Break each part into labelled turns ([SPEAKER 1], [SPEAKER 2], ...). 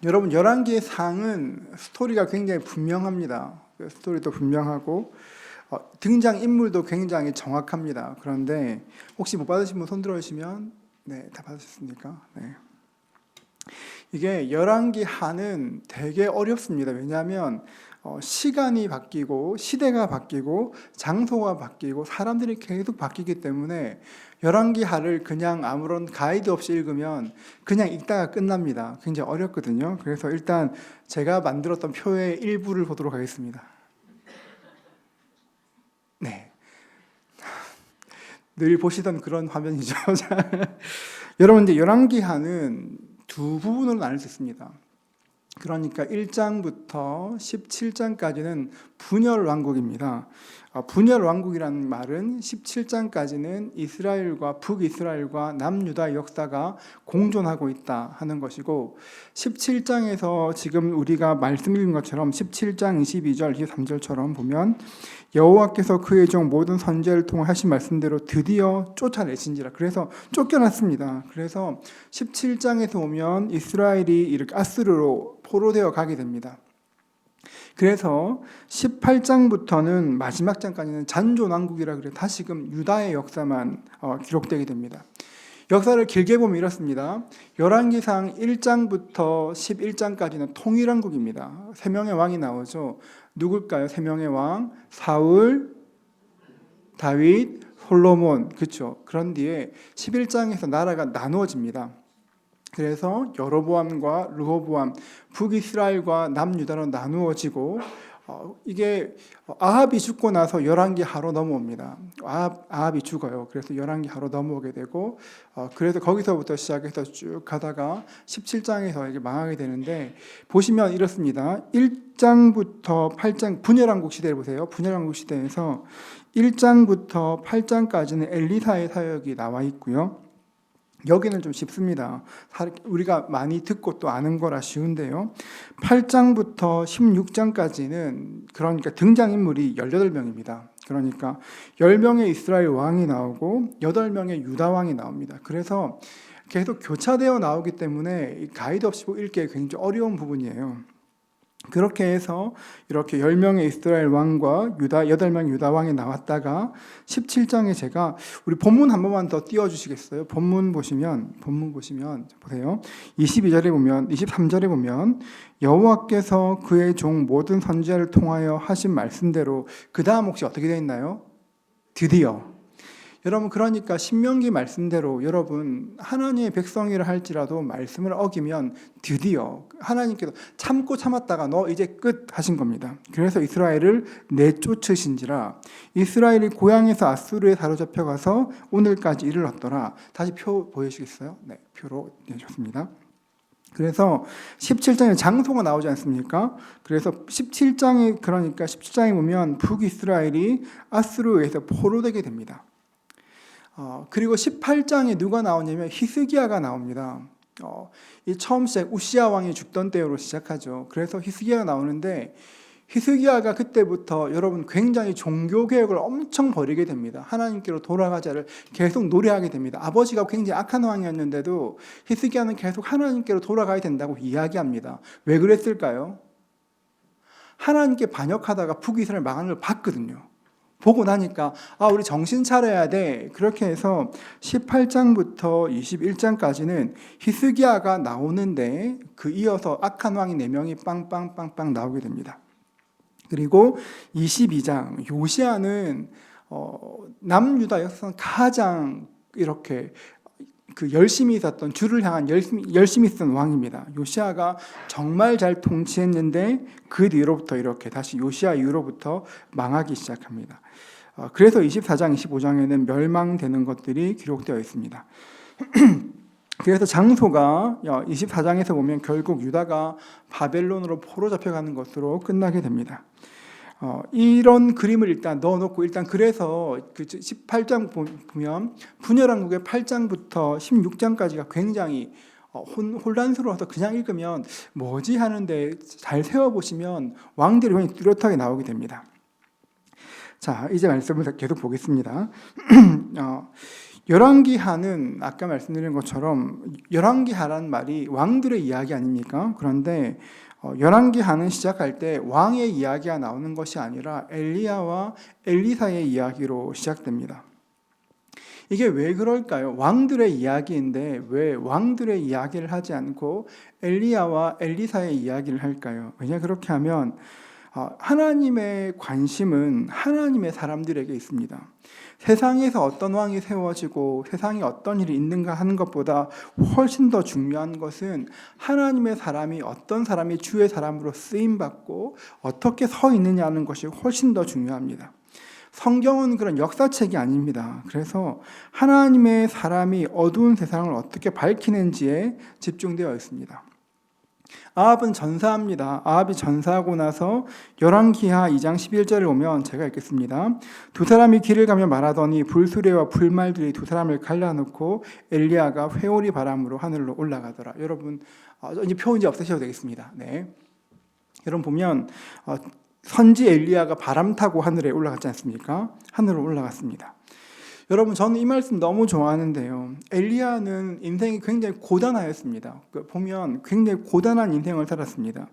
[SPEAKER 1] 여러분 열왕기의 상은 스토리가 굉장히 분명합니다. 스토리도 분명하고 등장 인물도 굉장히 정확합니다. 그런데 혹시 못 받으신 분 손 들어주시면 네, 다 받으셨습니까? 네. 이게 열왕기 하는 되게 어렵습니다. 왜냐하면 시간이 바뀌고 시대가 바뀌고 장소가 바뀌고 사람들이 계속 바뀌기 때문에 열왕기 하를 그냥 아무런 가이드 없이 읽으면 그냥 읽다가 끝납니다. 굉장히 어렵거든요. 그래서 일단 제가 만들었던 표의 일부를 보도록 하겠습니다. 네, 늘 보시던 그런 화면이죠. 여러분, 이제 열왕기 하는 두 부분으로 나눌 수 있습니다. 그러니까 1장부터 17장까지는 분열 왕국입니다. 분열 왕국이라는 말은 17장까지는 이스라엘과 북이스라엘과 남유다의 역사가 공존하고 있다 하는 것이고, 17장에서 지금 우리가 말씀 읽은 것처럼 17장 22절, 23절처럼 보면 여호와께서 그의 종 모든 선지자를 통해 하신 말씀대로 드디어 쫓아내신지라. 그래서 쫓겨났습니다. 그래서 17장에서 보면 이스라엘이 이렇게 아수르로 포로되어 가게 됩니다. 그래서 18장부터는 마지막 장까지는 잔존왕국이라 그래 다시금 유다의 역사만 기록되게 됩니다. 역사를 길게 보면 이렇습니다. 열왕기상 1장부터 11장까지는 통일왕국입니다. 세 명의 왕이 나오죠. 누굴까요? 세 명의 왕, 사울, 다윗, 솔로몬. 그렇죠. 그런 뒤에 11장에서 나라가 나누어집니다. 그래서 여로보암과 르호보암, 북이스라엘과 남유다로 나누어지고, 이게 아합이 죽고 나서 열왕기 하로 넘어옵니다. 아합이 죽어요. 그래서 열왕기 하로 넘어오게 되고, 그래서 거기서부터 시작해서 쭉 가다가 17장에서 이게 망하게 되는데, 보시면 이렇습니다. 1장부터 8장 분열왕국 시대를 보세요. 분열왕국 시대에서 1장부터 8장까지는 엘리사의 사역이 나와 있고요. 여기는 좀 쉽습니다. 우리가 많이 듣고 또 아는 거라 쉬운데요. 8장부터 16장까지는 그러니까 등장인물이 18명입니다. 그러니까 10명의 이스라엘 왕이 나오고 8명의 유다 왕이 나옵니다. 그래서 계속 교차되어 나오기 때문에 가이드 없이 읽기 굉장히 어려운 부분이에요. 그렇게 해서 이렇게 10명의 이스라엘 왕과 8명의 유다 왕이 나왔다가 17장에 제가 우리 본문 한 번만 더 띄워주시겠어요? 본문 보시면 보세요. 22절에 보면 23절에 보면 여호와께서 그의 종 모든 선지자를 통하여 하신 말씀대로, 그 다음 혹시 어떻게 되어 있나요? 드디어. 여러분, 그러니까 신명기 말씀대로 여러분 하나님의 백성이라 할지라도 말씀을 어기면 드디어 하나님께서 참고 참았다가 너 이제 끝 하신 겁니다. 그래서 이스라엘을 내쫓으신지라. 이스라엘이 고향에서 아수르에 사로잡혀가서 오늘까지 이르렀더라. 다시 표 보여주시겠어요? 네, 표로 내줬습니다. 그래서 17장에 장소가 나오지 않습니까? 그래서 17장에 그러니까 17장에 보면 북이스라엘이 아수르에서 포로되게 됩니다. 그리고 18장에 누가 나오냐면 히스기야가 나옵니다. 이 처음 시작 우시야 왕이 죽던 때로 시작하죠. 그래서 히스기야가 나오는데, 히스기야가 그때부터 여러분 굉장히 종교개혁을 엄청 벌이게 됩니다. 하나님께로 돌아가자를 계속 노래하게 됩니다. 아버지가 굉장히 악한 왕이었는데도 히스기야는 계속 하나님께로 돌아가야 된다고 이야기합니다. 왜 그랬을까요? 하나님께 반역하다가 북이스라엘 망하는 걸 봤거든요. 보고 나니까 우리 정신 차려야 돼. 그렇게 해서 18장부터 21장까지는 히스기야가 나오는데 그 이어서 악한 왕이 4명이 빵빵빵빵 나오게 됩니다. 그리고 22장 요시야는 남유다 역사상 가장 이렇게 열심히 있었던, 주를 향한 열심히 있었던 왕입니다. 요시야가 정말 잘 통치했는데 그 뒤로부터 이렇게 다시 요시야 이후로부터 망하기 시작합니다. 그래서 24장, 25장에는 멸망되는 것들이 기록되어 있습니다. 그래서 장소가 24장에서 보면 결국 유다가 바벨론으로 포로 잡혀가는 것으로 끝나게 됩니다. 이런 그림을 일단 넣어놓고, 일단 그래서 그 18장 보면 분열왕국의 8장부터 16장까지가 굉장히 혼란스러워서 그냥 읽으면 뭐지 하는데 잘 세워보시면 왕들이 굉장히 뚜렷하게 나오게 됩니다. 자, 이제 말씀을 계속 보겠습니다. 열왕기하는 아까 말씀드린 것처럼 열왕기하라는 말이 왕들의 이야기 아닙니까? 그런데 열왕기하는 시작할 때 왕의 이야기가 나오는 것이 아니라 엘리야와 엘리사의 이야기로 시작됩니다. 이게 왜 그럴까요? 왕들의 이야기인데 왜 왕들의 이야기를 하지 않고 엘리야와 엘리사의 이야기를 할까요? 왜냐 그렇게 하면 하나님의 관심은 하나님의 사람들에게 있습니다. 세상에서 어떤 왕이 세워지고 세상에 어떤 일이 있는가 하는 것보다 훨씬 더 중요한 것은 하나님의 사람이 어떤 사람이 주의 사람으로 쓰임받고 어떻게 서 있느냐는 것이 훨씬 더 중요합니다. 성경은 그런 역사책이 아닙니다. 그래서 하나님의 사람이 어두운 세상을 어떻게 밝히는지에 집중되어 있습니다. 아합은 전사합니다. 아합이 전사하고 나서 열왕기하 2장 11절을 보면 제가 읽겠습니다. 두 사람이 길을 가며 말하더니 불수레와 불말들이 두 사람을 갈라놓고 엘리야가 회오리 바람으로 하늘로 올라가더라. 여러분 이제 표 이제 없애셔도 되겠습니다. 네. 여러분 보면 선지 엘리야가 바람 타고 하늘에 올라갔지 않습니까? 하늘로 올라갔습니다. 여러분 저는 이 말씀 너무 좋아하는데요. 엘리야는 인생이 굉장히 고단하였습니다. 보면 굉장히 고단한 인생을 살았습니다.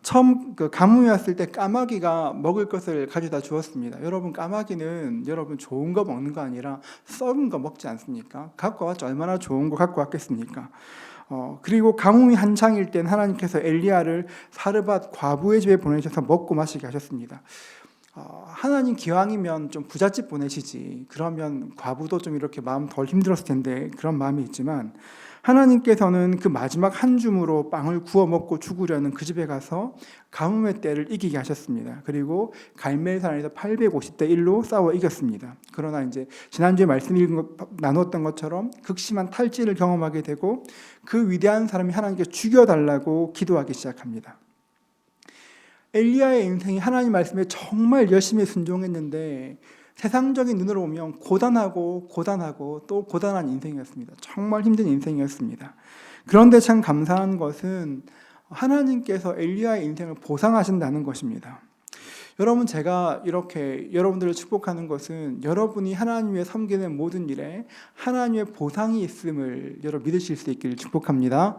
[SPEAKER 1] 처음 가뭄이 왔을 때 까마귀가 먹을 것을 가져다 주었습니다. 여러분 까마귀는 여러분 좋은 거 먹는 거 아니라 썩은 거 먹지 않습니까? 갖고 왔죠. 얼마나 좋은 거 갖고 왔겠습니까? 그리고 가뭄이 한창일 땐 하나님께서 엘리야를 사르밧 과부의 집에 보내셔서 먹고 마시게 하셨습니다. 하나님 기왕이면 좀 부잣집 보내시지 그러면 과부도 좀 이렇게 마음 덜 힘들었을 텐데 그런 마음이 있지만 하나님께서는 그 마지막 한 줌으로 빵을 구워 먹고 죽으려는 그 집에 가서 가뭄의 때를 이기게 하셨습니다. 그리고 갈멜산에서 850대 1로 싸워 이겼습니다. 그러나 이제 지난주에 나눴던 것처럼 극심한 탈진을 경험하게 되고 그 위대한 사람이 하나님께 죽여달라고 기도하기 시작합니다. 엘리야의 인생이 하나님 말씀에 정말 열심히 순종했는데 세상적인 눈으로 보면 고단하고 또 고단한 인생이었습니다. 정말 힘든 인생이었습니다. 그런데 참 감사한 것은 하나님께서 엘리야의 인생을 보상하신다는 것입니다. 여러분 제가 이렇게 여러분들을 축복하는 것은 여러분이 하나님의 섬기는 모든 일에 하나님의 보상이 있음을 여러분 믿으실 수 있기를 축복합니다.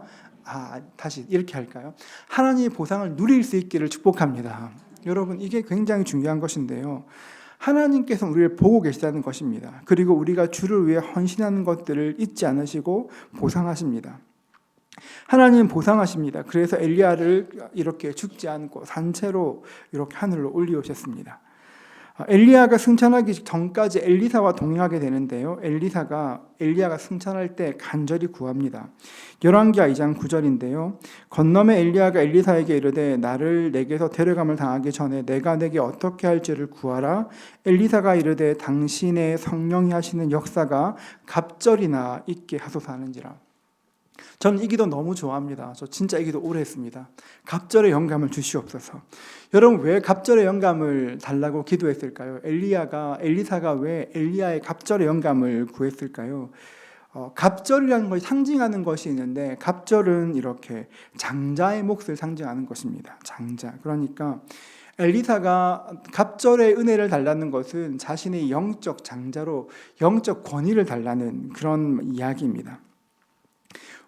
[SPEAKER 1] 다시 이렇게 할까요? 하나님의 보상을 누릴 수 있기를 축복합니다. 여러분 이게 굉장히 중요한 것인데요. 하나님께서 우리를 보고 계시다는 것입니다. 그리고 우리가 주를 위해 헌신하는 것들을 잊지 않으시고 보상하십니다. 하나님은 보상하십니다. 그래서 엘리야를 이렇게 죽지 않고 산채로 이렇게 하늘로 올리우셨습니다. 엘리야가 승천하기 전까지 엘리사와 동행하게 되는데요. 엘리야가 승천할 때 간절히 구합니다. 열왕기하 2장 9절인데요. 건너매 엘리야가 엘리사에게 이르되 나를 내게서 데려감을 당하기 전에 내가 내게 어떻게 할지를 구하라. 엘리사가 이르되 당신의 성령이 하시는 역사가 갑절이나 있게 하소서 하는지라. 저는 이 기도 너무 좋아합니다. 저 진짜 이 기도 오래 했습니다. 갑절의 영감을 주시옵소서. 여러분 왜 갑절의 영감을 달라고 기도했을까요? 엘리사가 왜 엘리야의 갑절의 영감을 구했을까요? 갑절이라는 것이 상징하는 것이 있는데 갑절은 이렇게 장자의 몫을 상징하는 것입니다. 장자. 그러니까 엘리사가 갑절의 은혜를 달라는 것은 자신의 영적 장자로 영적 권위를 달라는 그런 이야기입니다.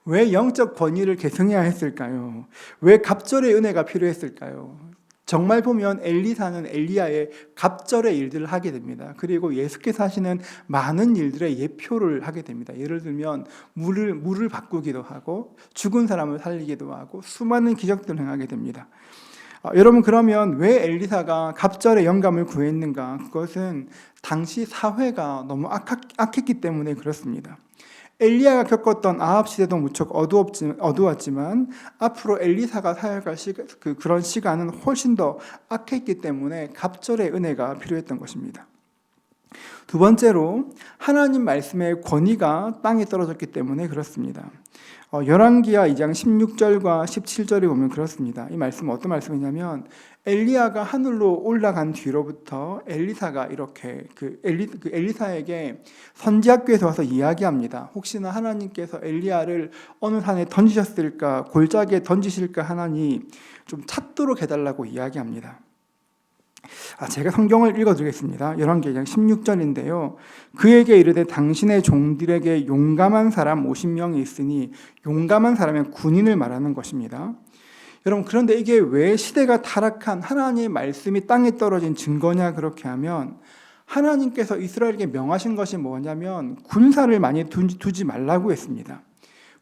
[SPEAKER 1] 왜 영적 권위를 계승해야 했을까요? 왜 갑절의 은혜가 필요했을까요? 정말 보면 엘리사는 엘리야의 갑절의 일들을 하게 됩니다. 그리고 예수께서 하시는 많은 일들의 예표를 하게 됩니다. 예를 들면 물을 바꾸기도 하고 죽은 사람을 살리기도 하고 수많은 기적들을 행하게 됩니다. 여러분 그러면 왜 엘리사가 갑절의 영감을 구했는가? 그것은 당시 사회가 너무 악했기 때문에 그렇습니다. 엘리야가 겪었던 아합 시대도 무척 어두웠지만 앞으로 엘리사가 살아갈 그런 시간은 훨씬 더 악했기 때문에 갑절의 은혜가 필요했던 것입니다. 두 번째로 하나님 말씀의 권위가 땅에 떨어졌기 때문에 그렇습니다. 열왕기하 2장 16절과 17절에 보면 그렇습니다. 이 말씀은 어떤 말씀이냐면 엘리야가 하늘로 올라간 뒤로부터 엘리사가 이렇게 엘리사에게 선지학교에서 와서 이야기합니다. 혹시나 하나님께서 엘리야를 어느 산에 던지셨을까, 골짜기에 던지실까 하나니 좀 찾도록 해달라고 이야기합니다. 제가 성경을 읽어드리겠습니다. 열왕기상 16절인데요. 그에게 이르되 당신의 종들에게 용감한 사람 50명이 있으니, 용감한 사람은 군인을 말하는 것입니다. 여러분, 그런데 이게 왜 시대가 타락한 하나님의 말씀이 땅에 떨어진 증거냐, 그렇게 하면 하나님께서 이스라엘에게 명하신 것이 뭐냐면 군사를 많이 두지 말라고 했습니다.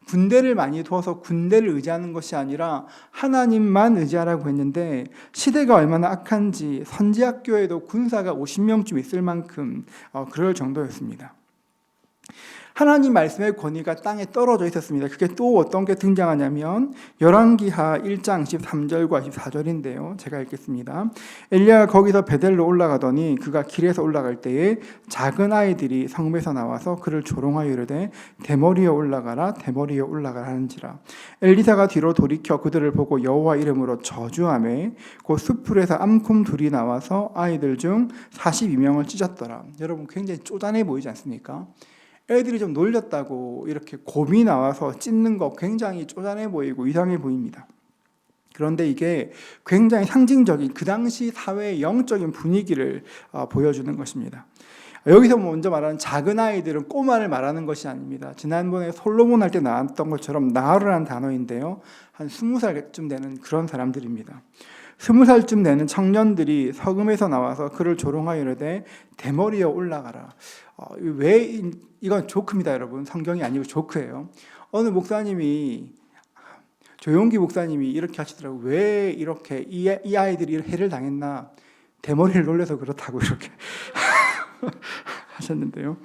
[SPEAKER 1] 군대를 많이 두어서 군대를 의지하는 것이 아니라 하나님만 의지하라고 했는데, 시대가 얼마나 악한지 선지학교에도 군사가 50명쯤 있을 만큼 그럴 정도였습니다. 하나님 말씀의 권위가 땅에 떨어져 있었습니다. 그게 또 어떤 게 등장하냐면 열왕기하 1장 13절과 14절인데요. 제가 읽겠습니다. 엘리야가 거기서 베델로 올라가더니 그가 길에서 올라갈 때에 작은 아이들이 성읍에서 나와서 그를 조롱하여 이르되 대머리에 올라가라 대머리에 올라가라 하는지라. 엘리사가 뒤로 돌이켜 그들을 보고 여호와 이름으로 저주하매 곧 숲풀에서 암콤 둘이 나와서 아이들 중 42명을 찢었더라. 여러분, 굉장히 쪼잔해 보이지 않습니까? 애들이 좀 놀렸다고 이렇게 곰이 나와서 찢는 거 굉장히 쪼잔해 보이고 이상해 보입니다. 그런데 이게 굉장히 상징적인 그 당시 사회의 영적인 분위기를 보여주는 것입니다. 여기서 먼저 말하는 작은 아이들은 꼬마를 말하는 것이 아닙니다. 지난번에 솔로몬 할 때 나왔던 것처럼 나으르라는 단어인데요. 한 20살쯤 되는 그런 사람들입니다. 20살쯤 되는 청년들이 서금에서 나와서 그를 조롱하여 이르되 대머리에 올라가라. 왜 이건 조크입니다, 여러분. 성경이 아니고 조크예요. 어느 목사님이, 조용기 목사님이 이렇게 하시더라고요. 왜 이렇게 이 아이들이 해를 당했나? 대머리를 놀려서 그렇다고 이렇게 하셨는데요.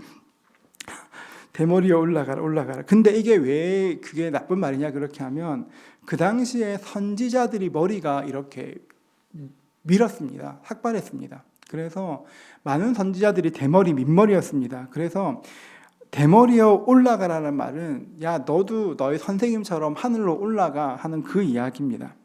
[SPEAKER 1] 대머리에 올라가라. 근데 이게 왜 그게 나쁜 말이냐, 그렇게 하면 그 당시에 선지자들이 머리가 이렇게 밀었습니다. 삭발했습니다. 그래서 많은 선지자들이 대머리 민머리였습니다. 그래서 대머리에 올라가라는 말은 야, 너도 너희 선생님처럼 하늘로 올라가 하는 그 이야기입니다.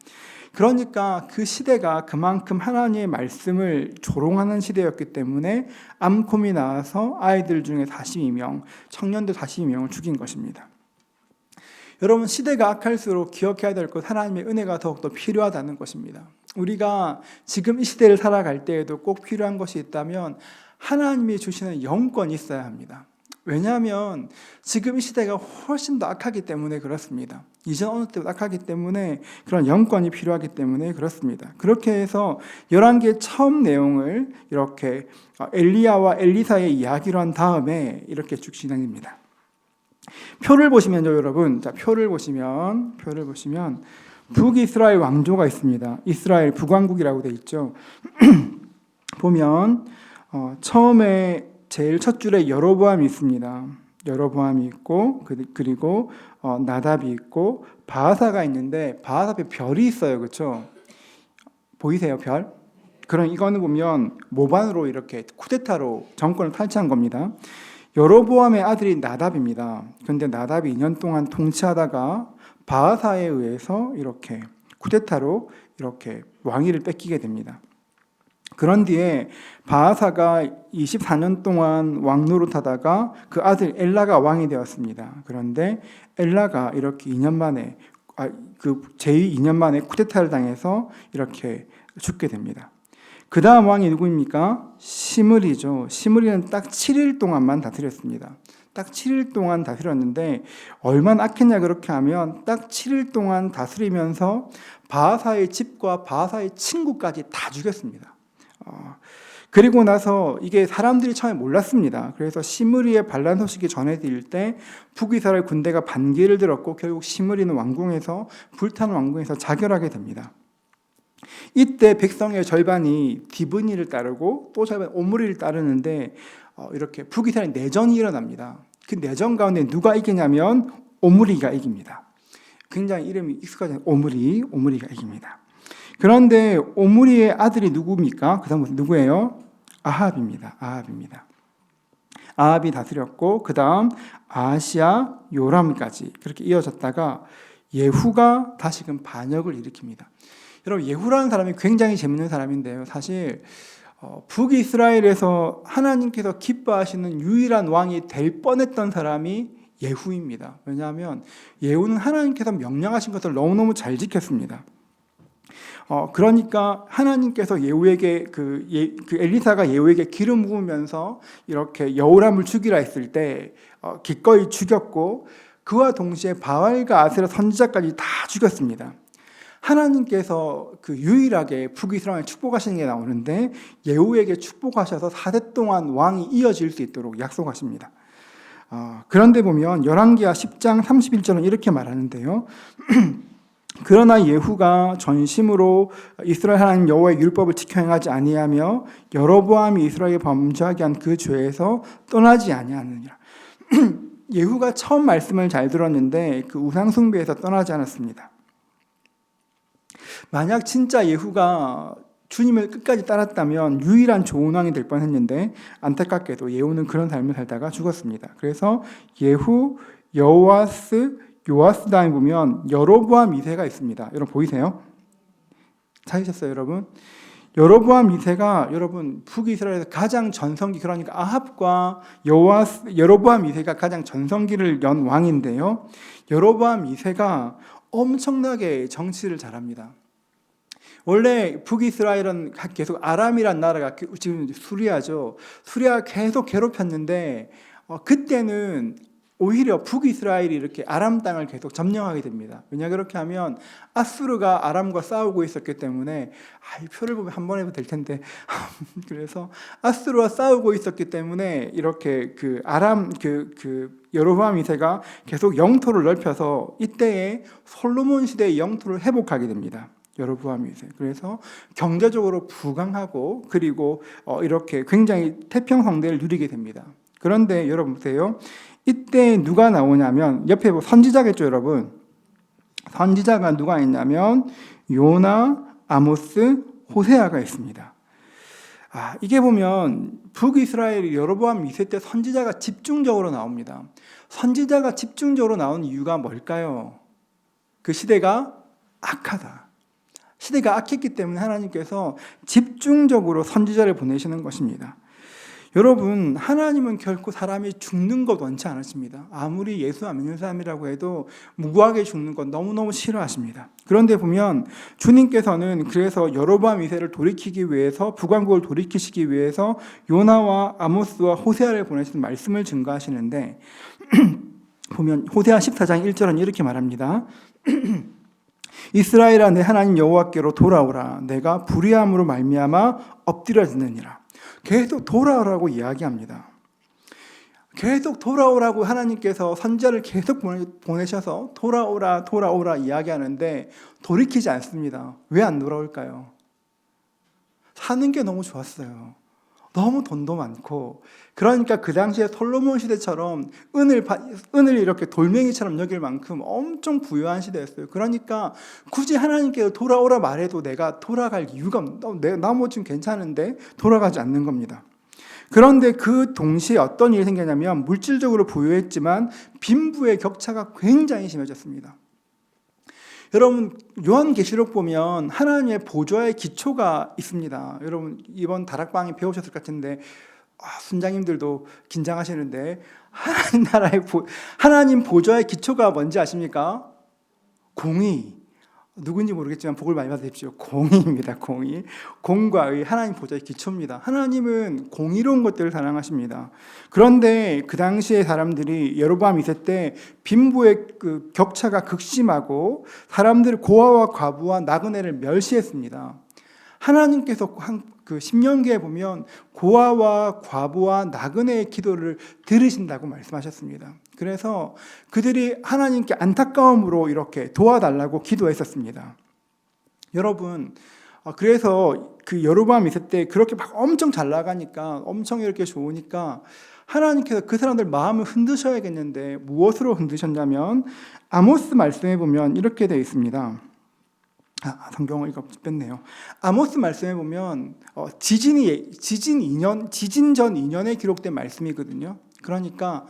[SPEAKER 1] 그러니까 그 시대가 그만큼 하나님의 말씀을 조롱하는 시대였기 때문에 암콤이 나와서 아이들 중에 42명, 청년들 42명을 죽인 것입니다. 여러분, 시대가 악할수록 기억해야 될 것, 하나님의 은혜가 더욱더 필요하다는 것입니다. 우리가 지금 이 시대를 살아갈 때에도 꼭 필요한 것이 있다면 하나님이 주시는 영권이 있어야 합니다. 왜냐하면 지금 이 시대가 훨씬 더 악하기 때문에 그렇습니다. 이전 어느 때보다 악하기 때문에 그런 영권이 필요하기 때문에 그렇습니다. 그렇게 해서 열왕기의 처음 내용을 이렇게 엘리야와 엘리사의 이야기로 한 다음에 이렇게 쭉 진행됩니다. 표를 보시면요, 여러분. 자, 표를 보시면 북이스라엘 왕조가 있습니다. 이스라엘 북왕국이라고 되어 있죠. 보면 처음에 제일 첫 줄에 여로보암이 있습니다. 여로보암이 있고 그리고 나답이 있고 바하사가 있는데 바하사 앞에 별이 있어요, 그렇죠? 보이세요, 별? 그럼 이거는 보면 모반으로 이렇게 쿠데타로 정권을 탈취한 겁니다. 여로보암의 아들이 나답입니다. 그런데 나답이 2년 동안 통치하다가 바하사에 의해서 이렇게 쿠데타로 이렇게 왕위를 뺏기게 됩니다. 그런 뒤에 바하사가 24년 동안 왕노릇하다가 그 아들 엘라가 왕이 되었습니다. 그런데 엘라가 이렇게 2년 만에 제2 2년 만에 쿠데타를 당해서 이렇게 죽게 됩니다. 그 다음 왕이 누구입니까? 시므리죠. 시므리는 딱 7일 동안만 다스렸습니다. 딱 7일 동안 다스렸는데 얼마나 악했냐, 그렇게 하면 딱 7일 동안 다스리면서 바하사의 집과 바하사의 친구까지 다 죽였습니다. 그리고 나서 이게 사람들이 처음에 몰랐습니다. 그래서 시므리의 반란 소식이 전해질 때 북이스라엘 군대가 반기를 들었고 결국 시므리는 왕궁에서, 불타는 왕궁에서 자결하게 됩니다. 이때 백성의 절반이 디브니를 따르고 또 절반 오므리를 따르는데 이렇게 북이스라엘 내전이 일어납니다. 그 내전 가운데 누가 이기냐면 오므리가 이깁니다. 굉장히 이름이 익숙하지 않아요. 오므리가 이깁니다. 그런데 오므리의 아들이 누굽니까? 그 다음 누구예요? 아합입니다. 아합이 다스렸고 그 다음 아하시아, 요람까지 그렇게 이어졌다가 예후가 다시금 반역을 일으킵니다. 여러분, 예후라는 사람이 굉장히 재밌는 사람인데요. 사실 북이스라엘에서 하나님께서 기뻐하시는 유일한 왕이 될 뻔했던 사람이 예후입니다. 왜냐하면 예후는 하나님께서 명령하신 것을 너무너무 잘 지켰습니다. 그러니까 하나님께서 예후에게 그 엘리사가 예후에게 기름 부으면서 이렇게 여우람을 죽이라 했을 때 기꺼이 죽였고, 그와 동시에 바알과 아세라 선지자까지 다 죽였습니다. 하나님께서 그 유일하게 북이스라엘을 축복하시는 게 나오는데, 예후에게 축복하셔서 4대 동안 왕이 이어질 수 있도록 약속하십니다. 그런데 보면 열왕기하 10장 31절은 이렇게 말하는데요. 그러나 예후가 전심으로 이스라엘 하나님 여호와의 율법을 지켜 행하지 아니하며 여로보암이 이스라엘에 범죄하게 한 그 죄에서 떠나지 아니하느니라. 예후가 처음 말씀을 잘 들었는데 그 우상 숭배에서 떠나지 않았습니다. 만약 진짜 예후가 주님을 끝까지 따랐다면 유일한 좋은 왕이 될 뻔했는데, 안타깝게도 예후는 그런 삶을 살다가 죽었습니다. 그래서 예후, 여호아스, 요아스 다음에 보면 여로보암 2세가 있습니다. 여러분 보이세요? 찾으셨어요, 여러분? 여로보암 2세가 여러분 북이스라엘에서 가장 전성기, 그러니까 아합과 여로보암 2세가 가장 전성기를 연 왕인데요. 여로보암 2세가 엄청나게 정치를 잘합니다. 원래 북이스라엘은 계속 아람이란 나라가 지금 수리아죠. 수리아가 계속 괴롭혔는데 그때는 오히려 북이스라엘이 이렇게 아람 땅을 계속 점령하게 됩니다. 왜냐 그렇게 하면 아수르가 아람과 싸우고 있었기 때문에 이 표를 보면 한 번 해도 될 텐데 그래서 아수르와 싸우고 있었기 때문에 이렇게 그 아람 여로보암 2세가 계속 영토를 넓혀서 이때에 솔로몬 시대의 영토를 회복하게 됩니다. 여로보암 2세. 그래서 경제적으로 부강하고 그리고 이렇게 굉장히 태평성대를 누리게 됩니다. 그런데 여러분 보세요. 이때 누가 나오냐면 옆에 선지자겠죠, 여러분. 선지자가 누가 있냐면 요나, 아모스, 호세아가 있습니다. 이게 보면 북이스라엘이 여로보암 2세 때 선지자가 집중적으로 나옵니다. 선지자가 집중적으로 나온 이유가 뭘까요? 그 시대가 악하다. 시대가 악했기 때문에 하나님께서 집중적으로 선지자를 보내시는 것입니다. 여러분, 하나님은 결코 사람이 죽는 것 원치 않으십니다. 아무리 예수 안 믿는 사람이라고 해도 무고하게 죽는 것 너무너무 싫어하십니다. 그런데 보면 주님께서는 그래서 여로보암 2세를 돌이키기 위해서, 북왕국을 돌이키시기 위해서 요나와 아모스와 호세아를 보내시는 말씀을 증거하시는데 보면 호세아 14장 1절은 이렇게 말합니다. 이스라엘아, 내 하나님 여호와께로 돌아오라. 내가 불의함으로 말미암아 엎드려지느니라. 계속 돌아오라고 이야기합니다. 계속 돌아오라고 하나님께서 선지자를 계속 보내셔서 돌아오라 돌아오라 이야기하는데 돌이키지 않습니다. 왜 안 돌아올까요? 사는 게 너무 좋았어요. 너무 돈도 많고, 그러니까 그 당시에 솔로몬 시대처럼 은을 이렇게 돌멩이처럼 여길 만큼 엄청 부유한 시대였어요. 그러니까 굳이 하나님께서 돌아오라 말해도 내가 돌아갈 이유가 없는, 나 뭐 지금 괜찮은데 돌아가지 않는 겁니다. 그런데 그 동시에 어떤 일이 생겼냐면 물질적으로 부유했지만 빈부의 격차가 굉장히 심해졌습니다. 여러분, 요한계시록 보면 하나님의 보좌의 기초가 있습니다. 여러분, 이번 다락방에 배우셨을 것 같은데 순장님들도 긴장하시는데 하나님 보좌의 기초가 뭔지 아십니까? 공의. 누군지 모르겠지만 복을 많이 받으십시오. 공의입니다. 공의. 공과 의, 하나님 보좌의 기초입니다. 하나님은 공의로운 것들을 사랑하십니다. 그런데 그 당시의 사람들이 여로보암 2세 때 빈부의 그 격차가 극심하고 사람들 고아와 과부와 나그네를 멸시했습니다. 하나님께서 그 신명기에 보면 고아와 과부와 나그네의 기도를 들으신다고 말씀하셨습니다. 그래서 그들이 하나님께 안타까움으로 이렇게 도와달라고 기도했었습니다. 여러분, 그래서 그 여로보암 2세 때 그렇게 막 엄청 잘 나가니까, 엄청 이렇게 좋으니까 하나님께서 그 사람들 마음을 흔드셔야겠는데 무엇으로 흔드셨냐면 아모스 말씀에 보면 이렇게 되어 있습니다. 성경을 이거 뺐네요. 아모스 말씀에 보면 지진 전 2년에 기록된 말씀이거든요. 그러니까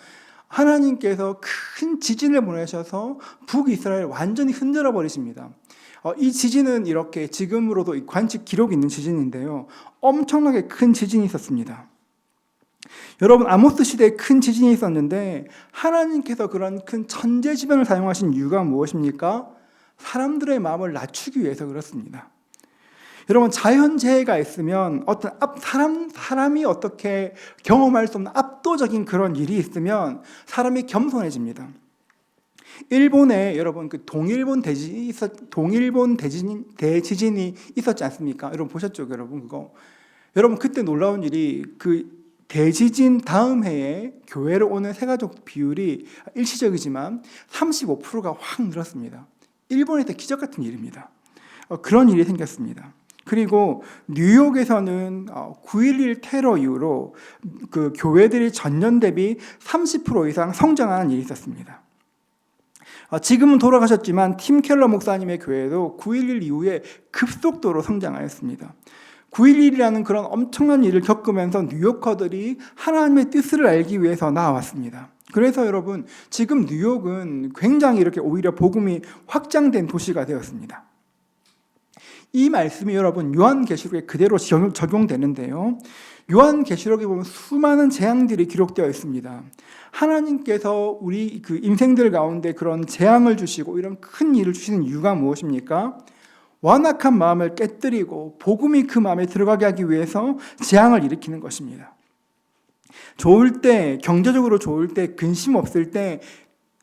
[SPEAKER 1] 하나님께서 큰 지진을 보내셔서 북이스라엘을 완전히 흔들어 버리십니다. 이 지진은 이렇게 지금으로도 관측 기록이 있는 지진인데요. 엄청나게 큰 지진이 있었습니다. 여러분, 아모스 시대에 큰 지진이 있었는데 하나님께서 그런 큰 천재지변을 사용하신 이유가 무엇입니까? 사람들의 마음을 낮추기 위해서 그렇습니다. 여러분, 자연재해가 있으면 어떤 사람이 어떻게 경험할 수 없는 압도적인 그런 일이 있으면 사람이 겸손해집니다. 일본에 여러분 그 동일본 대지진이 있었지 않습니까? 여러분 보셨죠, 여러분 그거? 여러분 그때 놀라운 일이 그 대지진 다음 해에 교회로 오는 새가족 비율이 일시적이지만 35%가 확 늘었습니다. 일본에서 기적 같은 일입니다. 그런 일이 생겼습니다. 그리고 뉴욕에서는 9.11 테러 이후로 그 교회들이 전년 대비 30% 이상 성장하는 일이 있었습니다. 지금은 돌아가셨지만 팀 켈러 목사님의 교회도 9.11 이후에 급속도로 성장하였습니다. 9.11이라는 그런 엄청난 일을 겪으면서 뉴요커들이 하나님의 뜻을 알기 위해서 나왔습니다. 그래서 여러분, 지금 뉴욕은 굉장히 이렇게 오히려 복음이 확장된 도시가 되었습니다. 이 말씀이 여러분 요한계시록에 그대로 적용되는데요. 요한계시록에 보면 수많은 재앙들이 기록되어 있습니다. 하나님께서 우리 그 인생들 가운데 그런 재앙을 주시고 이런 큰 일을 주시는 이유가 무엇입니까? 완악한 마음을 깨뜨리고 복음이 그 마음에 들어가게 하기 위해서 재앙을 일으키는 것입니다. 좋을 때, 경제적으로 좋을 때, 근심 없을 때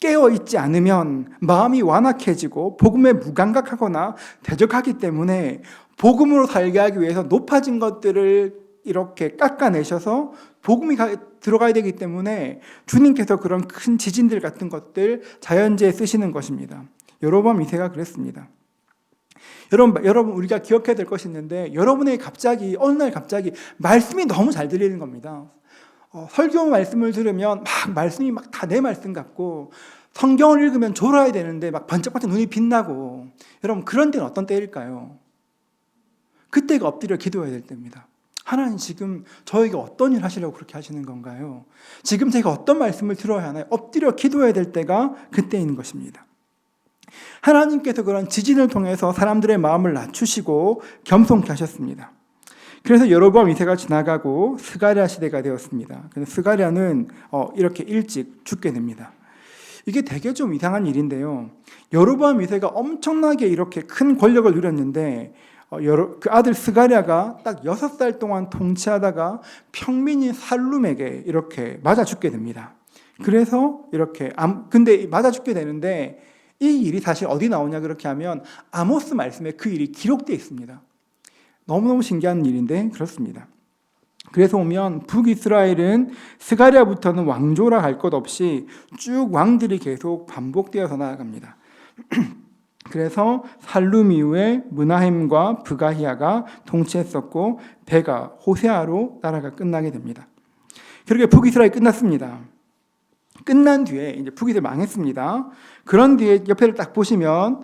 [SPEAKER 1] 깨어있지 않으면 마음이 완악해지고 복음에 무감각하거나 대적하기 때문에 복음으로 살게 하기 위해서 높아진 것들을 이렇게 깎아내셔서 복음이 들어가야 되기 때문에 주님께서 그런 큰 지진들 같은 것들 자연재해 쓰시는 것입니다. 여로보암 2세가 그랬습니다. 여러분 우리가 기억해야 될 것이 있는데, 여러분의 갑자기 어느 날 갑자기 말씀이 너무 잘 들리는 겁니다. 설교 말씀을 들으면 막 말씀이 막 다 내 말씀 같고, 성경을 읽으면 졸아야 되는데 막 번쩍번쩍 눈이 빛나고, 여러분 그런 때는 어떤 때일까요? 그때가 엎드려 기도해야 될 때입니다. 하나님 지금 저에게 어떤 일 하시려고 그렇게 하시는 건가요? 지금 제가 어떤 말씀을 들어야 하나요? 엎드려 기도해야 될 때가 그때인 것입니다. 하나님께서 그런 지진을 통해서 사람들의 마음을 낮추시고 겸손케 하셨습니다. 그래서 여로보암 2세가 지나가고 스가랴 시대가 되었습니다. 그래서 스가랴는 이렇게 일찍 죽게 됩니다. 이게 되게 좀 이상한 일인데요. 여로보암 2세가 엄청나게 이렇게 큰 권력을 누렸는데 그 아들 스가랴가 딱 6살 동안 통치하다가 평민인 살룸에게 이렇게 맞아 죽게 됩니다. 그래서 이렇게 근데 맞아 죽게 되는데, 이 일이 사실 어디 나오냐 그렇게 하면 아모스 말씀에 그 일이 기록되어 있습니다. 너무너무 신기한 일인데 그렇습니다. 그래서 보면 북이스라엘은 스가랴부터는 왕조라 할 것 없이 쭉 왕들이 계속 반복되어서 나아갑니다. 그래서 살룸 이후에 므나헴과 브가히야가 통치했었고 배가 호세아로 나라가 끝나게 됩니다. 그렇게 북이스라엘이 끝났습니다. 끝난 뒤에 이제 북이스라엘 망했습니다. 그런 뒤에 옆에를 딱 보시면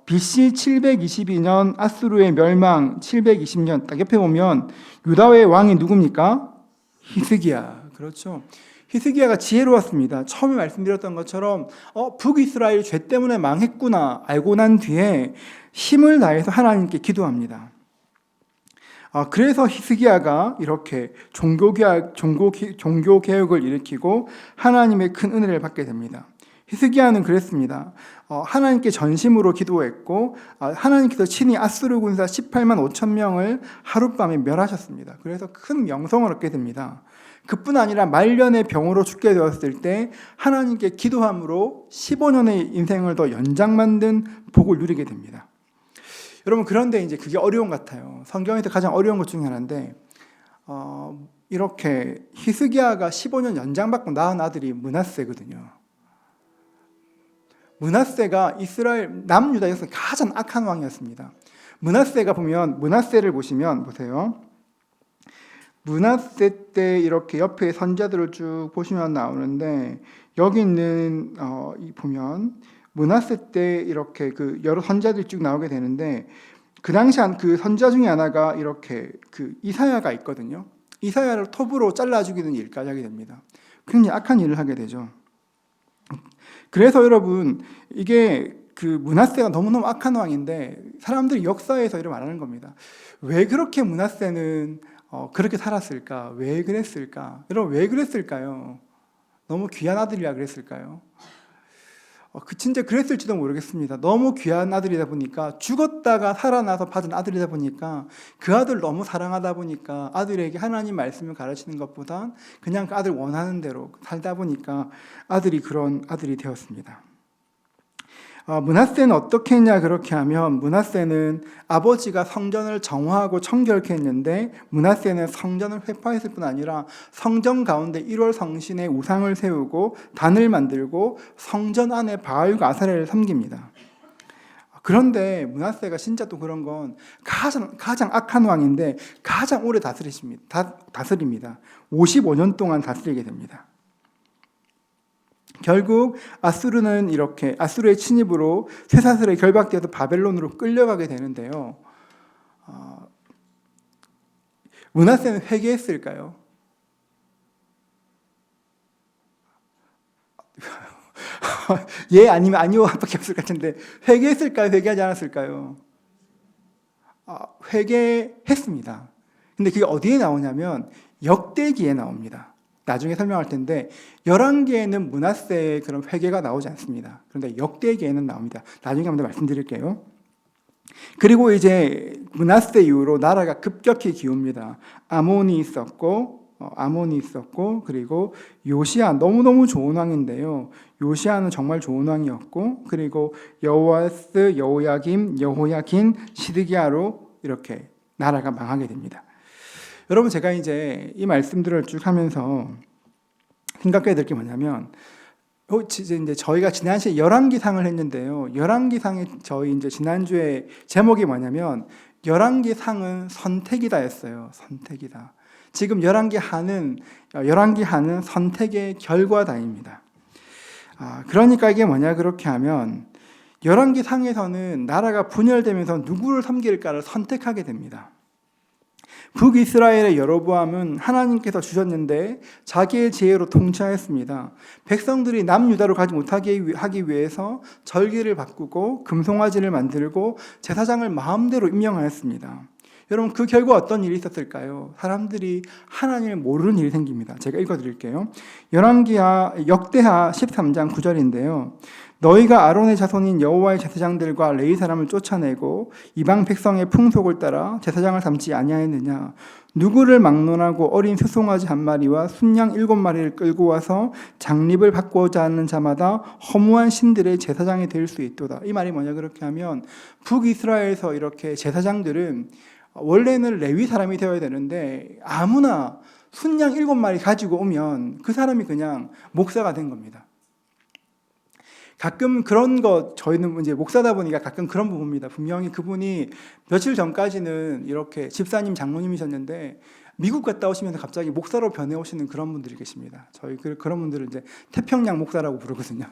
[SPEAKER 1] BC 722년 아수르의 멸망 720년 딱 옆에 보면 유다의 왕이 누굽니까? 히스기야. 그렇죠. 히스기야가 지혜로웠습니다. 처음에 말씀드렸던 것처럼 북이스라엘 죄 때문에 망했구나 알고 난 뒤에 힘을 다해서 하나님께 기도합니다. 그래서 히스기야가 이렇게 종교개혁을 일으키고 하나님의 큰 은혜를 받게 됩니다. 히스기야는 그랬습니다. 하나님께 전심으로 기도했고 하나님께서 친히 아수르 군사 18만 5천 명을 하룻밤에 멸하셨습니다. 그래서 큰 명성을 얻게 됩니다. 그뿐 아니라 말년의 병으로 죽게 되었을 때 하나님께 기도함으로 15년의 인생을 더 연장 만든 복을 누리게 됩니다. 여러분, 그런데 이제 그게 어려운 것 같아요. 성경에서 가장 어려운 것 중에 하나인데, 이렇게 히스기야가 15년 연장받고 낳은 아들이 므낫세거든요. 므낫세가 이스라엘 남유다에서 가장 악한 왕이었습니다. 므낫세가 보면, 므낫세를 보세요. 므낫세 때 이렇게 옆에 선자들을 쭉 보시면 나오는데, 여기 있는 보면 므낫세 때 이렇게 그 여러 선자들이 쭉 나오게 되는데, 그 당시 그 선자 중에 하나가 이렇게 그 이사야가 있거든요. 이사야를 톱으로 잘라 죽이는 일까지 하게 됩니다. 굉장히 악한 일을 하게 되죠. 그래서 여러분, 이게 그 므낫세가 너무너무 악한 왕인데 사람들이 역사에서 이렇게 말하는 겁니다. 왜 그렇게 므낫세는 그렇게 살았을까? 왜 그랬을까? 여러분, 왜 그랬을까요? 너무 귀한 아들이라 그랬을까요? 진짜 그랬을지도 모르겠습니다. 너무 귀한 아들이다 보니까, 죽었다가 살아나서 받은 아들이다 보니까, 그 아들 너무 사랑하다 보니까 아들에게 하나님 말씀을 가르치는 것보다 그냥 그 아들 원하는 대로 살다 보니까 아들이 그런 아들이 되었습니다. 므낫세는 어떻게 했냐 그렇게 하면, 므낫세는 아버지가 성전을 정화하고 청결케 했는데, 므낫세는 성전을 회파했을 뿐 아니라 성전 가운데 1월 성신의 우상을 세우고 단을 만들고 성전 안에 바알과 아사레를 섬깁니다. 그런데 므낫세가 진짜 또 그런 건 가장 악한 왕인데 가장 오래 다스립니다. 55년 동안 다스리게 됩니다. 결국 아수르의 침입으로 쇠사슬에 결박되어서 바벨론으로 끌려가게 되는데요. 므낫세는 회개했을까요? 예, 아니면 아니요 밖에 없을 것 같은데, 회개했을까요? 회개하지 않았을까요? 회개했습니다. 근데 그게 어디에 나오냐면 역대기에 나옵니다. 나중에 설명할 텐데, 열왕기에는 므낫세의 그런 회개가 나오지 않습니다. 그런데 역대기에는 나옵니다. 나중에 한번 더 말씀드릴게요. 그리고 이제 므낫세 이후로 나라가 급격히 기웁니다. 아몬이 있었고, 그리고 요시야, 너무너무 좋은 왕인데요. 요시야는 정말 좋은 왕이었고, 그리고 여호아스, 여호야김, 여호야킨, 시드기야로 이렇게 나라가 망하게 됩니다. 여러분, 제가 이제 이 말씀들을 쭉 하면서 생각해야 될 게 뭐냐면, 이제 저희가 지난 시간에 열왕기상을 했는데요. 열왕기상의 저희 이제 지난주에 제목이 뭐냐면, 열왕기상은 선택이다였어요. 선택이다. 지금 열왕기하는 선택의 결과다입니다. 그러니까 이게 뭐냐 그렇게 하면, 열왕기상에서는 나라가 분열되면서 누구를 섬길까를 선택하게 됩니다. 북이스라엘의 여로보암은 하나님께서 주셨는데 자기의 지혜로 통치하였습니다. 백성들이 남유다로 가지 못하게 하기 위해서 절기를 바꾸고 금송아지를 만들고 제사장을 마음대로 임명하였습니다. 여러분, 그 결과 어떤 일이 있었을까요? 사람들이 하나님을 모르는 일이 생깁니다. 제가 읽어드릴게요. 역대하 13장 9절인데요. 너희가 아론의 자손인 여호와의 제사장들과 레위 사람을 쫓아내고 이방 백성의 풍속을 따라 제사장을 삼지 아니하였느냐? 누구를 막론하고 어린 수송아지 한 마리와 순양 7마리를 끌고 와서 장립을 받고자 하는 자마다 허무한 신들의 제사장이 될 수 있도다. 이 말이 뭐냐 그렇게 하면, 북이스라엘에서 이렇게 제사장들은 원래는 레위 사람이 되어야 되는데 아무나 순양 7마리 가지고 오면 그 사람이 그냥 목사가 된 겁니다. 가끔 그런 거, 저희는 이제 목사다 보니까 가끔 그런 부분입니다. 분명히 그분이 며칠 전까지는 이렇게 집사님, 장로님이셨는데 미국 갔다 오시면서 갑자기 목사로 변해 오시는 그런 분들이 계십니다. 저희 그런 분들을 이제 태평양 목사라고 부르거든요.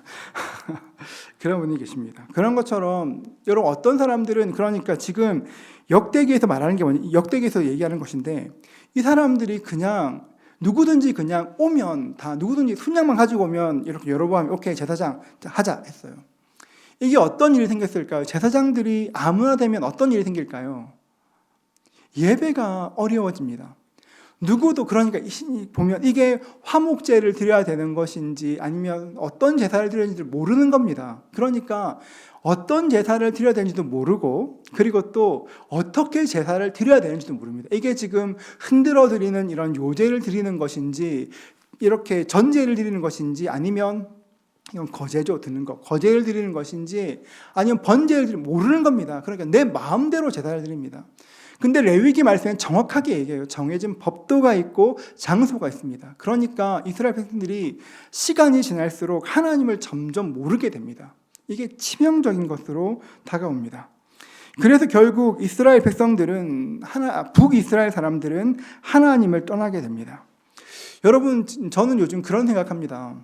[SPEAKER 1] 그런 분이 계십니다. 그런 것처럼 여러분, 어떤 사람들은, 그러니까 지금 역대기에서 말하는 게 뭐냐, 역대기에서 얘기하는 것인데, 이 사람들이 그냥 누구든지 그냥 오면 다, 누구든지 순양만 가지고 오면 이렇게 여로보암이 오케이 제사장 하자 했어요. 이게 어떤 일이 생겼을까요? 제사장들이 아무나 되면 어떤 일이 생길까요? 예배가 어려워집니다. 누구도, 그러니까 보면 이게 화목제를 드려야 되는 것인지 아니면 어떤 제사를 드려야 되는지 모르는 겁니다. 그러니까 어떤 제사를 드려야 되는지도 모르고, 그리고 또 어떻게 제사를 드려야 되는지도 모릅니다. 이게 지금 흔들어 드리는 이런 요제를 드리는 것인지, 이렇게 전제를 드리는 것인지, 아니면 이건 거제죠, 드는 거, 거제를 드리는 것인지, 아니면 번제를 드리는, 모르는 겁니다. 그러니까 내 마음대로 제사를 드립니다. 근데 레위기 말씀은 정확하게 얘기해요. 정해진 법도가 있고 장소가 있습니다. 그러니까 이스라엘 백성들이 시간이 지날수록 하나님을 점점 모르게 됩니다. 이게 치명적인 것으로 다가옵니다. 그래서 결국 이스라엘 백성들은, 북이스라엘 사람들은 하나님을 떠나게 됩니다. 여러분, 저는 요즘 그런 생각합니다.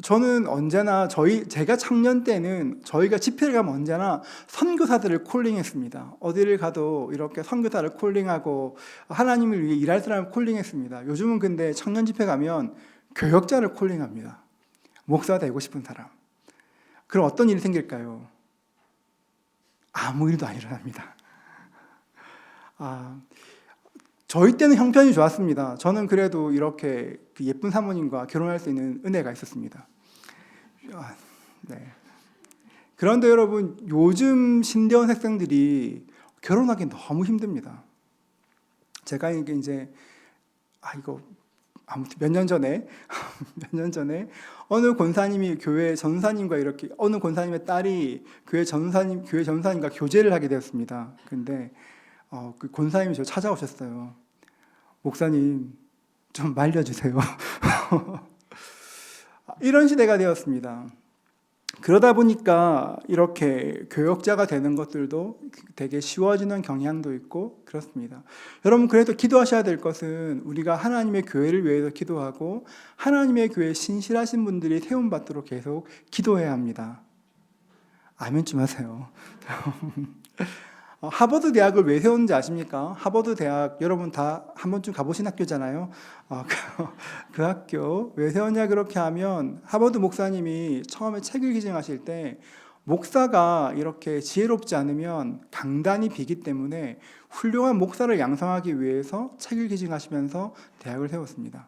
[SPEAKER 1] 저는 언제나 제가 청년 때는 저희가 집회를 가면 언제나 선교사들을 콜링했습니다. 어디를 가도 이렇게 선교사를 콜링하고 하나님을 위해 일할 사람을 콜링했습니다. 요즘은 근데 청년 집회 가면 교역자를 콜링합니다. 목사 되고 싶은 사람. 그럼 어떤 일이 생길까요? 아무 일도 안 일어납니다. 저희 때는 형편이 좋았습니다. 저는 그래도 이렇게 그 예쁜 사모님과 결혼할 수 있는 은혜가 있었습니다. 네. 그런데 여러분, 요즘 신대원 학생들이 결혼하기 너무 힘듭니다. 제가 이제 이거 아무튼 몇 년 전에 어느 권사님이 교회 전사님과 이렇게 어느 권사님의 딸이 교회 전사님과 교제를 하게 되었습니다. 근데 그 권사님이 저 찾아오셨어요. 목사님 좀 말려주세요. 이런 시대가 되었습니다. 그러다 보니까 이렇게 교역자가 되는 것들도 되게 쉬워지는 경향도 있고 그렇습니다. 여러분, 그래도 기도하셔야 될 것은 우리가 하나님의 교회를 위해서 기도하고 하나님의 교회에 신실하신 분들이 세움받도록 계속 기도해야 합니다. 아멘 좀 하세요. 하버드 대학을 왜 세웠는지 아십니까? 하버드 대학 여러분 다 한 번쯤 가보신 학교잖아요. 그 학교 왜 세웠냐 그렇게 하면 하버드 목사님이 처음에 책을 기증하실 때 목사가 이렇게 지혜롭지 않으면 강단이 비기 때문에 훌륭한 목사를 양성하기 위해서 책을 기증하시면서 대학을 세웠습니다.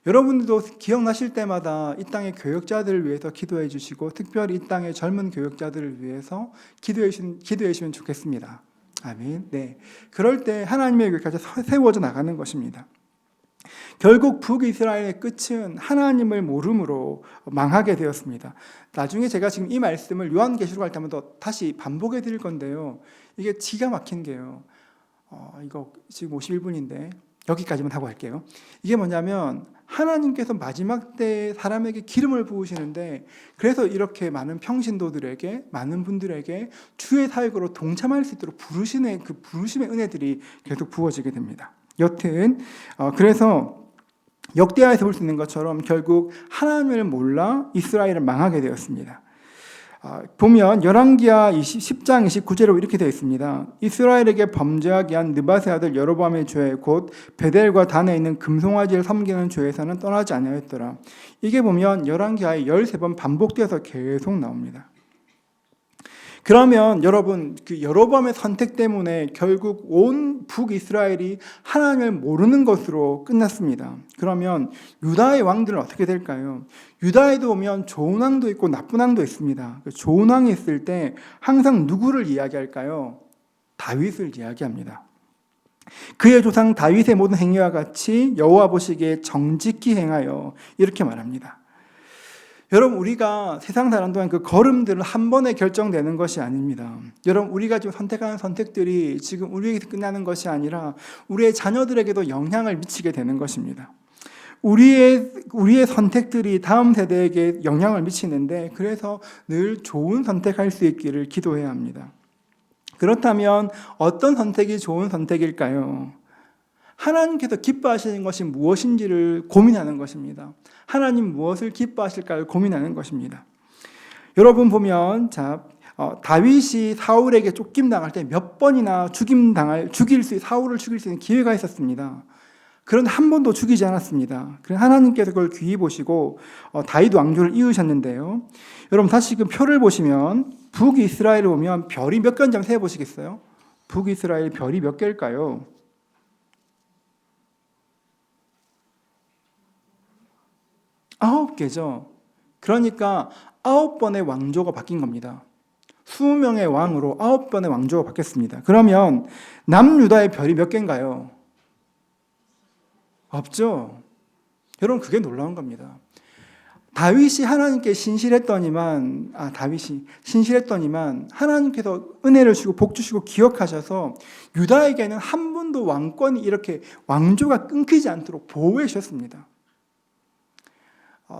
[SPEAKER 1] 여러분들도 기억나실 때마다 이 땅의 교역자들을 위해서 기도해 주시고 특별히 이 땅의 젊은 교역자들을 위해서 기도해 주시면 좋겠습니다. 아멘. 네. 그럴 때 하나님의 교회까지 세워져 나가는 것입니다. 결국 북이스라엘의 끝은 하나님을 모름으로 망하게 되었습니다. 나중에 제가 지금 이 말씀을 요한계시록 할 때마다 다시 반복해 드릴 건데요. 이게 기가 막힌 게요. 이거 지금 51분인데 여기까지만 하고 할게요. 이게 뭐냐면 하나님께서 마지막 때 사람에게 기름을 부으시는데 그래서 이렇게 많은 평신도들에게 많은 분들에게 주의 사역으로 동참할 수 있도록 부르시는 그 부르심의 은혜들이 계속 부어지게 됩니다. 여튼 그래서 역대하에서 볼 수 있는 것처럼 결국 하나님을 몰라 이스라엘을 망하게 되었습니다. 보면 열왕기하 10장 29절로 이렇게 되어 있습니다. 이스라엘에게 범죄하게 한 느밧의 아들 여로보암의 죄 곧 베델과 단에 있는 금송아지를 섬기는 죄에서는 떠나지 아니하였더라. 이게 보면 열왕기하에 13번 반복되어서 계속 나옵니다. 그러면 여러분 그 여로보암의 선택 때문에 결국 온 북이스라엘이 하나님을 모르는 것으로 끝났습니다. 그러면 유다의 왕들은 어떻게 될까요? 유다에도 보면 좋은 왕도 있고 나쁜 왕도 있습니다. 좋은 왕이 있을 때 항상 누구를 이야기할까요? 다윗을 이야기합니다. 그의 조상 다윗의 모든 행위와 같이 여호와 보시기에 정직히 행하여 이렇게 말합니다. 여러분, 우리가 세상 사는 동안 그 걸음들은 한 번에 결정되는 것이 아닙니다. 여러분, 우리가 지금 선택하는 선택들이 지금 우리에게서 끝나는 것이 아니라 우리의 자녀들에게도 영향을 미치게 되는 것입니다. 우리의 선택들이 다음 세대에게 영향을 미치는데 그래서 늘 좋은 선택할 수 있기를 기도해야 합니다. 그렇다면 어떤 선택이 좋은 선택일까요? 하나님께서 기뻐하시는 것이 무엇인지를 고민하는 것입니다. 하나님 무엇을 기뻐하실까를 고민하는 것입니다. 여러분 보면 다윗이 사울에게 쫓김당할 때 몇 번이나 사울을 죽일 수 있는 기회가 있었습니다. 그런데 한 번도 죽이지 않았습니다. 그래서 하나님께서 그걸 귀히 보시고 다윗 왕조를 이으셨는데요. 여러분 다시 그 표를 보시면 북이스라엘을 보면 별이 몇 개인지 한번 세어보시겠어요? 북이스라엘 별이 몇 개일까요? 9개죠. 그러니까 9번의 왕조가 바뀐 겁니다. 20명의 왕으로 9번의 왕조가 바뀌었습니다. 그러면 남유다의 별이 몇 개인가요? 없죠. 여러분 그게 놀라운 겁니다. 다윗이 신실했더니만 하나님께서 은혜를 주시고 복 주시고 기억하셔서 유다에게는 한 번도 왕권이 이렇게 왕조가 끊기지 않도록 보호해 주셨습니다.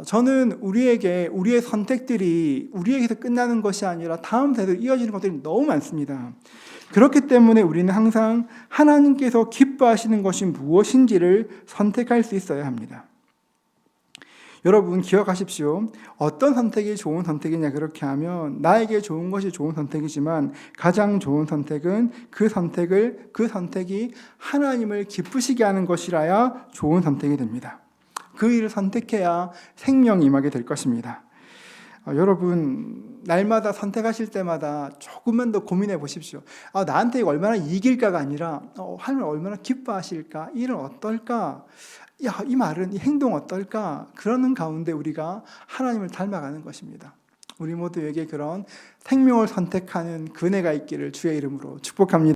[SPEAKER 1] 저는 우리의 선택들이 우리에게서 끝나는 것이 아니라 다음 세대로 이어지는 것들이 너무 많습니다. 그렇기 때문에 우리는 항상 하나님께서 기뻐하시는 것이 무엇인지를 선택할 수 있어야 합니다. 여러분 기억하십시오. 어떤 선택이 좋은 선택이냐 그렇게 하면 나에게 좋은 것이 좋은 선택이지만 가장 좋은 선택은 그 선택이 하나님을 기쁘시게 하는 것이라야 좋은 선택이 됩니다. 그 일을 선택해야 생명이 임하게 될 것입니다. 여러분 날마다 선택하실 때마다 조금만 더 고민해 보십시오. 나한테 이거 얼마나 이길까가 아니라 하나님 얼마나 기뻐하실까? 이 일은 어떨까? 이 말은, 이 행동 어떨까? 그러는 가운데 우리가 하나님을 닮아가는 것입니다. 우리 모두에게 그런 생명을 선택하는 그네가 있기를 주의 이름으로 축복합니다.